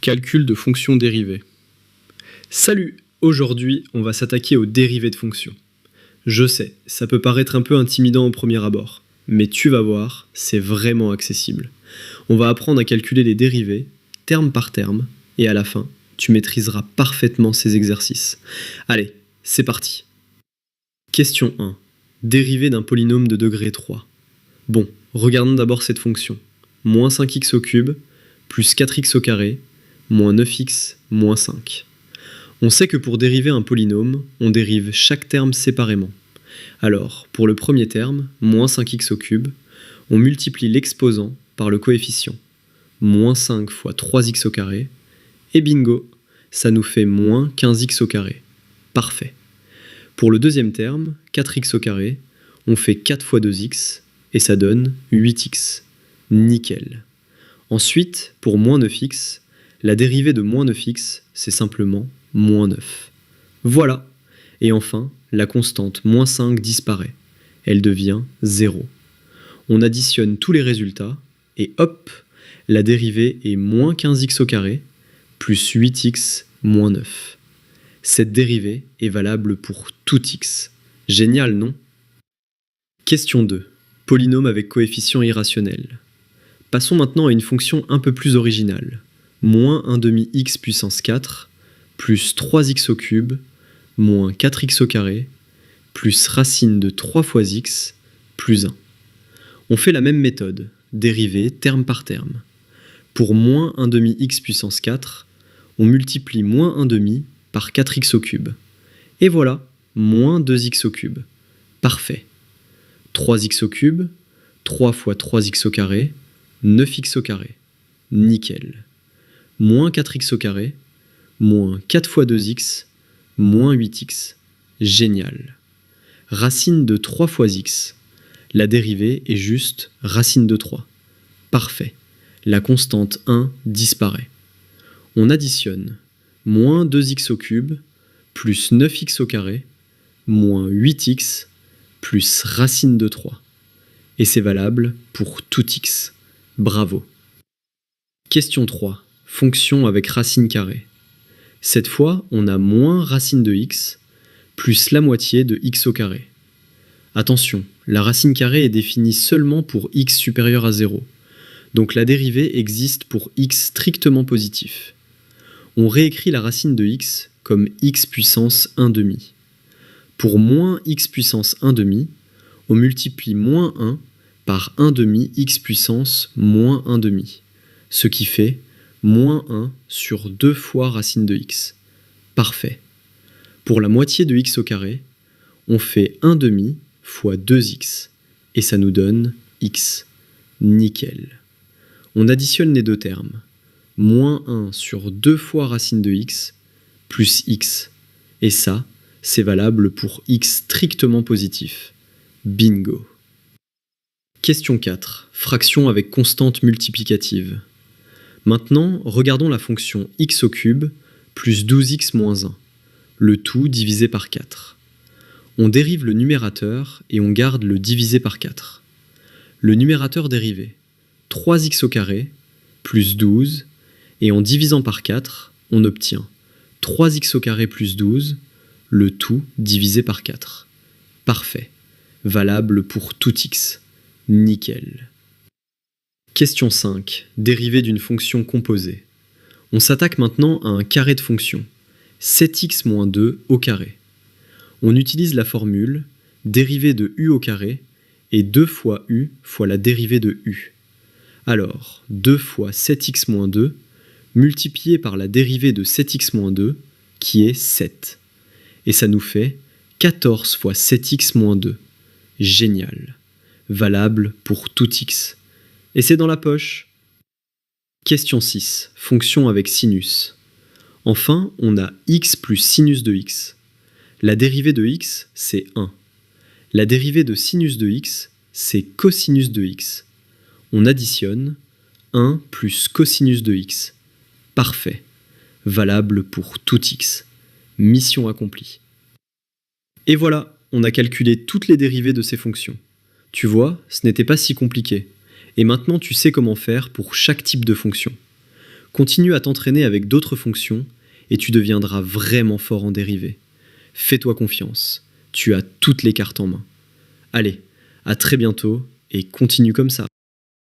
Calcul de fonctions dérivées. Salut! Aujourd'hui, on va s'attaquer aux dérivées de fonctions. Je sais, ça peut paraître un peu intimidant au premier abord, mais tu vas voir, c'est vraiment accessible. On va apprendre à calculer les dérivées, terme par terme, et à la fin, tu maîtriseras parfaitement ces exercices. Allez, c'est parti! Question 1. Dérivée d'un polynôme de degré 3. Bon, regardons d'abord cette fonction. Moins 5x au cube, plus 4x au carré, moins 9x, moins 5. On sait que pour dériver un polynôme, on dérive chaque terme séparément. Alors, pour le premier terme, moins 5x au cube, on multiplie l'exposant par le coefficient. Moins 5 fois 3x au carré, et bingo, ça nous fait moins 15x au carré. Parfait. Pour le deuxième terme, 4x au carré, on fait 4 fois 2x, et ça donne 8x. Nickel. Ensuite, pour moins 9x, la dérivée de moins 9x, c'est simplement moins 9. Voilà. Et enfin, la constante moins 5 disparaît. Elle devient 0. On additionne tous les résultats, et hop, la dérivée est moins 15x au carré, plus 8x, moins 9. Cette dérivée est valable pour tout x. Génial, non? Question 2. Polynôme avec coefficient irrationnel. Passons maintenant à une fonction un peu plus originale. Moins 1 demi x puissance 4, plus 3x au cube, moins 4x au carré, plus racine de 3 fois x, plus 1. On fait la même méthode, dérivée terme par terme. Pour moins 1 demi x puissance 4, on multiplie moins 1 demi par 4x au cube. Et voilà, moins 2x au cube. Parfait. 3x au cube, 3 fois 3x au carré, 9x au carré. Nickel. Moins 4x au carré, moins 4 fois 2x, moins 8x. Génial. Racine de 3 fois x. La dérivée est juste racine de 3. Parfait. La constante 1 disparaît. On additionne moins 2x au cube, plus 9x au carré, moins 8x, plus racine de 3. Et c'est valable pour tout x. Bravo. Question 3. Fonction avec racine carrée. Cette fois, on a moins racine de x, plus la moitié de x au carré. Attention, la racine carrée est définie seulement pour x supérieur à 0. Donc la dérivée existe pour x strictement positif. On réécrit la racine de x comme x puissance 1 demi. Pour moins x puissance 1 demi, on multiplie moins 1 par 1 demi x puissance moins 1 demi, ce qui fait moins 1 sur 2 fois racine de x. Parfait. Pour la moitié de x au carré, on fait 1 demi fois 2x, et ça nous donne x. Nickel. On additionne les deux termes. Moins 1 sur 2 fois racine de x, plus x. Et ça, c'est valable pour x strictement positif. Bingo. Question 4. Fraction avec constante multiplicative. Maintenant, regardons la fonction x au cube plus 12x moins 1, le tout divisé par 4. On dérive le numérateur et on garde le divisé par 4. Le numérateur dérivé, 3x au carré plus 12, et en divisant par 4, on obtient 3x au carré plus 12, le tout divisé par 4. Parfait. Valable pour tout x. Nickel. Question 5. Dérivée d'une fonction composée. On s'attaque maintenant à un carré de fonction. 7x moins 2 au carré. On utilise la formule dérivée de u au carré et 2 fois u fois la dérivée de u. Alors, 2 fois 7x moins 2 multiplié par la dérivée de 7x moins 2 qui est 7. Et ça nous fait 14 fois 7x moins 2. Génial. Valable pour tout x. Et c'est dans la poche. Question 6. Fonction avec sinus. Enfin, on a x plus sinus de x. La dérivée de x, c'est 1. La dérivée de sinus de x, c'est cosinus de x. On additionne 1 plus cosinus de x. Parfait. Valable pour tout x. Mission accomplie. Et voilà, on a calculé toutes les dérivées de ces fonctions. Tu vois, ce n'était pas si compliqué. Et maintenant tu sais comment faire pour chaque type de fonction. Continue à t'entraîner avec d'autres fonctions et tu deviendras vraiment fort en dérivés. Fais-toi confiance, tu as toutes les cartes en main. Allez, à très bientôt et continue comme ça.